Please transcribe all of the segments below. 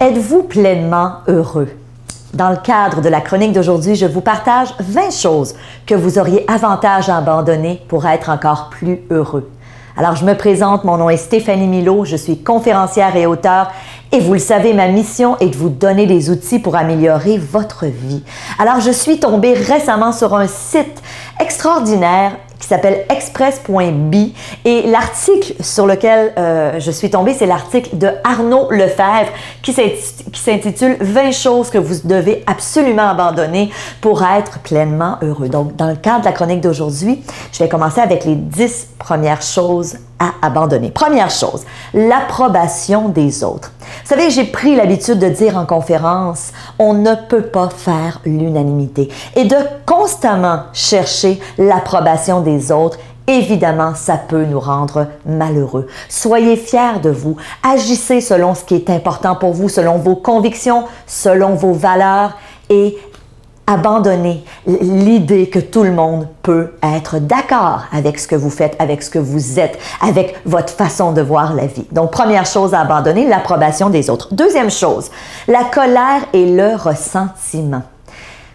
Êtes-vous pleinement heureux? Dans le cadre de la chronique d'aujourd'hui, je vous partage 20 choses que vous auriez avantage à abandonner pour être encore plus heureux. Alors, je me présente, mon nom est Stéphanie Milot, je suis conférencière et auteure et vous le savez, ma mission est de vous donner des outils pour améliorer votre vie. Alors, je suis tombée récemment sur un site extraordinaire qui s'appelle express.bi et l'article sur lequel je suis tombée, c'est l'article de Arnaud Lefebvre qui s'intitule « 20 choses que vous devez absolument abandonner pour être pleinement heureux ». Donc, dans le cadre de la chronique d'aujourd'hui, je vais commencer avec les 10 premières choses à abandonner. Première chose, l'approbation des autres. Vous savez, j'ai pris l'habitude de dire en conférence, on ne peut pas faire l'unanimité et de constamment chercher l'approbation des autres. Évidemment, ça peut nous rendre malheureux. Soyez fiers de vous. Agissez selon ce qui est important pour vous, selon vos convictions, selon vos valeurs et abandonnez l'idée que tout le monde peut être d'accord avec ce que vous faites, avec ce que vous êtes, avec votre façon de voir la vie. Donc, première chose à abandonner, l'approbation des autres. Deuxième chose, la colère et le ressentiment.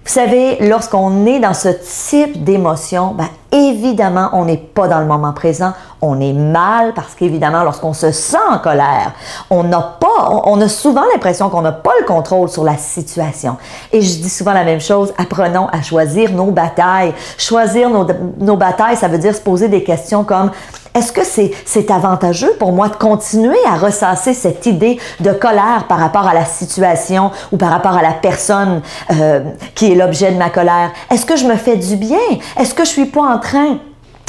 Vous savez, lorsqu'on est dans ce type d'émotion, évidemment, on n'est pas dans le moment présent, on est mal parce qu'évidemment, lorsqu'on se sent en colère, on a souvent l'impression qu'on n'a pas le contrôle sur la situation. Et je dis souvent la même chose, apprenons à choisir nos batailles. Choisir nos batailles, ça veut dire se poser des questions comme est-ce que c'est avantageux pour moi de continuer à ressasser cette idée de colère par rapport à la situation ou par rapport à la personne qui est l'objet de ma colère? Est-ce que je me fais du bien? Est-ce que je suis pas en train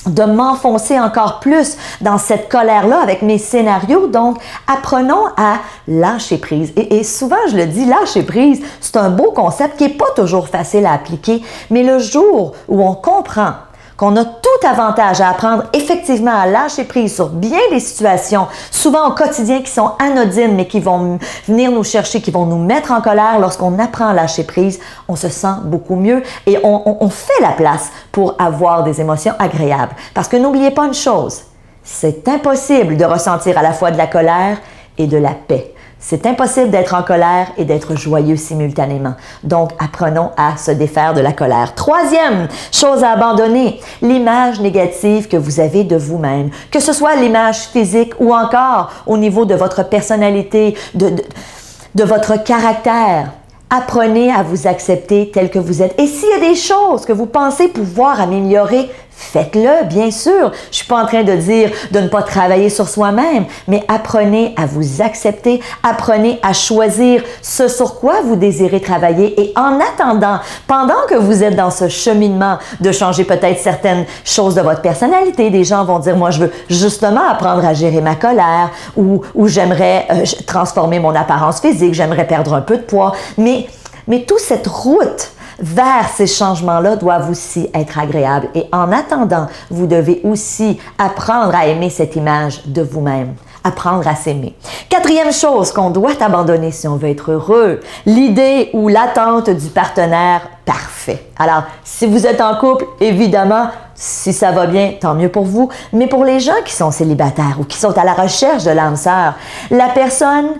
de m'enfoncer encore plus dans cette colère-là avec mes scénarios? Donc, apprenons à lâcher prise. Et souvent, je le dis, lâcher prise, c'est un beau concept qui n'est pas toujours facile à appliquer, mais le jour où on comprend qu'on a tout avantage à apprendre effectivement à lâcher prise sur bien des situations, souvent au quotidien qui sont anodines, mais qui vont venir nous chercher, qui vont nous mettre en colère. Lorsqu'on apprend à lâcher prise, on se sent beaucoup mieux et on fait la place pour avoir des émotions agréables. Parce que n'oubliez pas une chose, c'est impossible de ressentir à la fois de la colère et de la paix. C'est impossible d'être en colère et d'être joyeux simultanément. Donc, apprenons à se défaire de la colère. Troisième chose à abandonner, l'image négative que vous avez de vous-même. Que ce soit l'image physique ou encore au niveau de votre personnalité, de votre caractère. Apprenez à vous accepter tel que vous êtes. Et s'il y a des choses que vous pensez pouvoir améliorer, faites-le, bien sûr. Je ne suis pas en train de dire de ne pas travailler sur soi-même, mais apprenez à vous accepter, apprenez à choisir ce sur quoi vous désirez travailler. Et en attendant, pendant que vous êtes dans ce cheminement de changer peut-être certaines choses de votre personnalité, des gens vont dire, moi, je veux justement apprendre à gérer ma colère ou j'aimerais transformer mon apparence physique, j'aimerais perdre un peu de poids. Mais toute cette route vers ces changements-là doivent aussi être agréables. Et en attendant, vous devez aussi apprendre à aimer cette image de vous-même. Apprendre à s'aimer. Quatrième chose qu'on doit abandonner si on veut être heureux, l'idée ou l'attente du partenaire parfait. Alors, si vous êtes en couple, évidemment, si ça va bien, tant mieux pour vous. Mais pour les gens qui sont célibataires ou qui sont à la recherche de l'âme sœur, la personne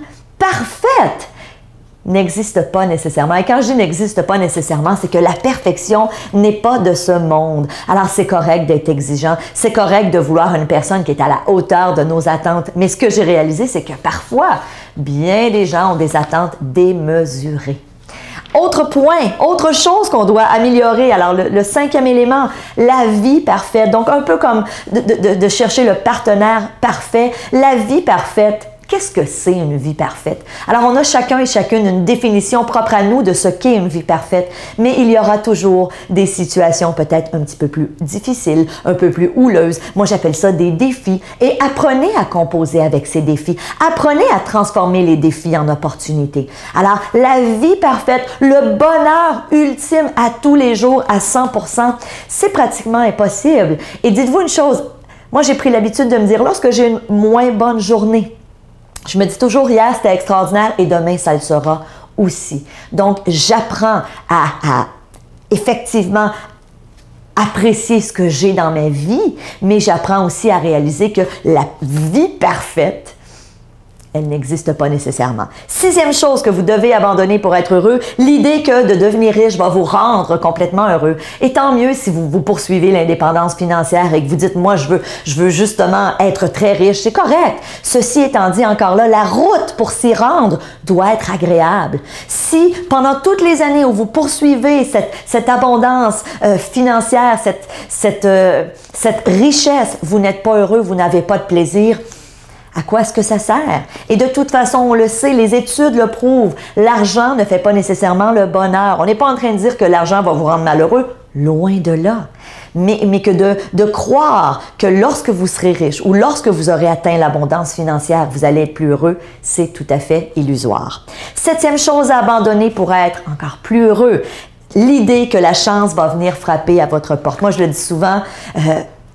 parfaite n'existe pas nécessairement. Et quand je dis n'existe pas nécessairement, c'est que la perfection n'est pas de ce monde. Alors, c'est correct d'être exigeant. C'est correct de vouloir une personne qui est à la hauteur de nos attentes. Mais ce que j'ai réalisé, c'est que parfois, bien des gens ont des attentes démesurées. Autre point, autre chose qu'on doit améliorer. Alors, le cinquième élément, la vie parfaite. Donc, un peu comme de chercher le partenaire parfait. La vie parfaite. Qu'est-ce que c'est une vie parfaite? Alors, on a chacun et chacune une définition propre à nous de ce qu'est une vie parfaite, mais il y aura toujours des situations peut-être un petit peu plus difficiles, un peu plus houleuses. Moi, j'appelle ça des défis. Et apprenez à composer avec ces défis. Apprenez à transformer les défis en opportunités. Alors, la vie parfaite, le bonheur ultime à tous les jours à 100%, c'est pratiquement impossible. Et dites-vous une chose, moi, j'ai pris l'habitude de me dire, lorsque j'ai une moins bonne journée, je me dis toujours, hier, c'était extraordinaire et demain, ça le sera aussi. Donc, j'apprends à effectivement apprécier ce que j'ai dans ma vie, mais j'apprends aussi à réaliser que la vie parfaite, elle n'existe pas nécessairement. 6e chose que vous devez abandonner pour être heureux, l'idée que de devenir riche va vous rendre complètement heureux. Et tant mieux si vous poursuivez l'indépendance financière et que vous dites, moi, je veux justement être très riche. C'est correct. Ceci étant dit, encore là, la route pour s'y rendre doit être agréable. Si pendant toutes les années où vous poursuivez cette abondance financière, cette richesse, vous n'êtes pas heureux, vous n'avez pas de plaisir, à quoi est-ce que ça sert? Et de toute façon, on le sait, les études le prouvent, l'argent ne fait pas nécessairement le bonheur. On n'est pas en train de dire que l'argent va vous rendre malheureux, loin de là. Mais que de croire que lorsque vous serez riche ou lorsque vous aurez atteint l'abondance financière, vous allez être plus heureux, c'est tout à fait illusoire. 7e chose à abandonner pour être encore plus heureux, l'idée que la chance va venir frapper à votre porte. Moi, je le dis souvent,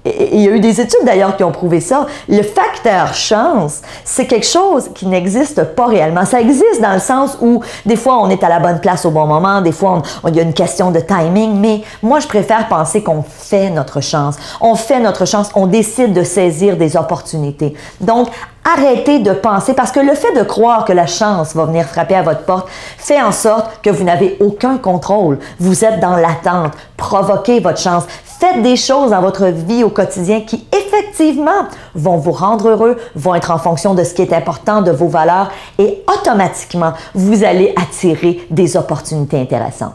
et il y a eu des études d'ailleurs qui ont prouvé ça. Le facteur chance, c'est quelque chose qui n'existe pas réellement. Ça existe dans le sens où des fois on est à la bonne place au bon moment, des fois il y a une question de timing, mais moi je préfère penser qu'on fait notre chance. On fait notre chance, on décide de saisir des opportunités. Donc, arrêtez de penser, parce que le fait de croire que la chance va venir frapper à votre porte fait en sorte que vous n'avez aucun contrôle. Vous êtes dans l'attente. Provoquez votre chance. Faites des choses dans votre vie au quotidien qui, effectivement, vont vous rendre heureux, vont être en fonction de ce qui est important, de vos valeurs, et automatiquement, vous allez attirer des opportunités intéressantes.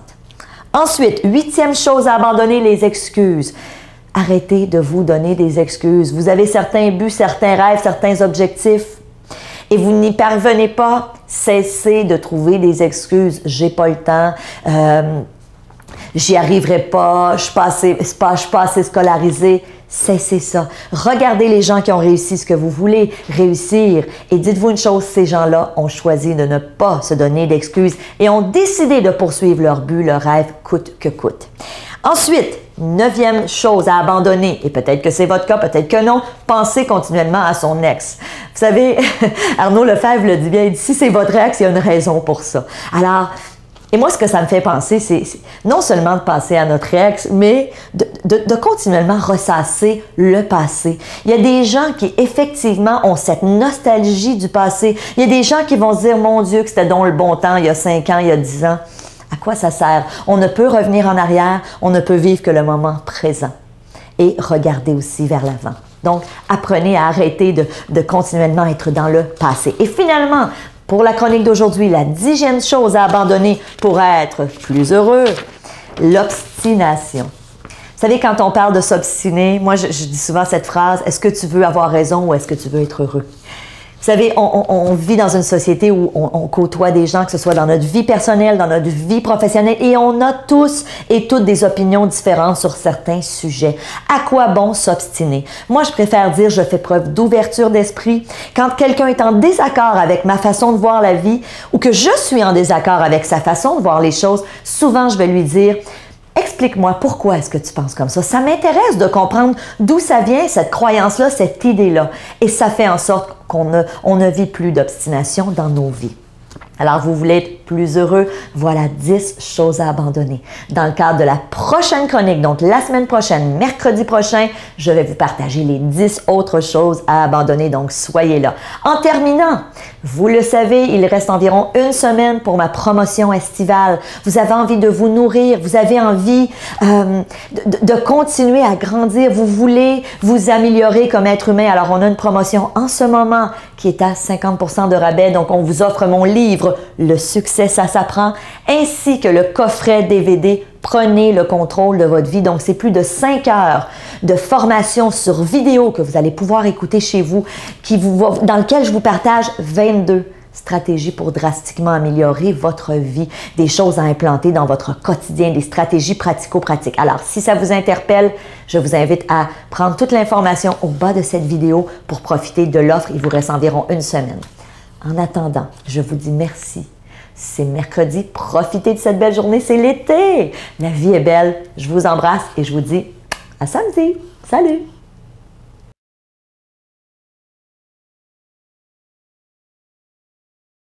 Ensuite, 8e chose à abandonner, les excuses. Arrêtez de vous donner des excuses. Vous avez certains buts, certains rêves, certains objectifs et vous n'y parvenez pas. Cessez de trouver des excuses. J'ai pas le temps, j'y arriverai pas, je suis pas assez scolarisé. Cessez ça. Regardez les gens qui ont réussi ce que vous voulez réussir et dites-vous une chose, ces gens-là ont choisi de ne pas se donner d'excuses et ont décidé de poursuivre leur but, leur rêve, coûte que coûte. Ensuite, 9e chose à abandonner, et peut-être que c'est votre cas, peut-être que non, pensez continuellement à son ex. Vous savez, Arnaud Lefebvre le dit bien, il dit, si c'est votre ex, il y a une raison pour ça. Alors, et moi, ce que ça me fait penser, c'est non seulement de penser à notre ex, mais de continuellement ressasser le passé. Il y a des gens qui, effectivement, ont cette nostalgie du passé. Il y a des gens qui vont se dire, mon Dieu, que c'était donc le bon temps, il y a 5 ans, il y a 10 ans. À quoi ça sert? On ne peut revenir en arrière, on ne peut vivre que le moment présent. Et regardez aussi vers l'avant. Donc, apprenez à arrêter de continuellement être dans le passé. Et finalement, pour la chronique d'aujourd'hui, la 10e chose à abandonner pour être plus heureux, l'obstination. Vous savez, quand on parle de s'obstiner, moi je dis souvent cette phrase, est-ce que tu veux avoir raison ou est-ce que tu veux être heureux? Vous savez, on vit dans une société où on côtoie des gens, que ce soit dans notre vie personnelle, dans notre vie professionnelle, et on a tous et toutes des opinions différentes sur certains sujets. À quoi bon s'obstiner? Moi, je préfère dire, je fais preuve d'ouverture d'esprit. Quand quelqu'un est en désaccord avec ma façon de voir la vie, ou que je suis en désaccord avec sa façon de voir les choses, souvent je vais lui dire, explique-moi pourquoi est-ce que tu penses comme ça. Ça m'intéresse de comprendre d'où ça vient, cette croyance-là, cette idée-là. Et ça fait en sorte qu'on ne vit plus d'obstination dans nos vies. Alors, vous voulez être plus heureux? Voilà 10 choses à abandonner. Dans le cadre de la prochaine chronique, donc la semaine prochaine, mercredi prochain, je vais vous partager les 10 autres choses à abandonner, donc soyez là. En terminant, vous le savez, il reste environ une semaine pour ma promotion estivale. Vous avez envie de vous nourrir, vous avez envie de continuer à grandir, vous voulez vous améliorer comme être humain. Alors, on a une promotion en ce moment qui est à 50% de rabais, donc on vous offre mon livre « Le succès, ça s'apprend » ainsi que le coffret DVD « Prenez le contrôle de votre vie ». Donc, c'est plus de 5 heures de formation sur vidéo que vous allez pouvoir écouter chez vous, dans lequel je vous partage 22 stratégies pour drastiquement améliorer votre vie, des choses à implanter dans votre quotidien, des stratégies pratico-pratiques. Alors, si ça vous interpelle, je vous invite à prendre toute l'information au bas de cette vidéo pour profiter de l'offre. Il vous reste environ une semaine. En attendant, je vous dis merci. C'est mercredi, profitez de cette belle journée, c'est l'été. La vie est belle. Je vous embrasse et je vous dis à samedi. Salut!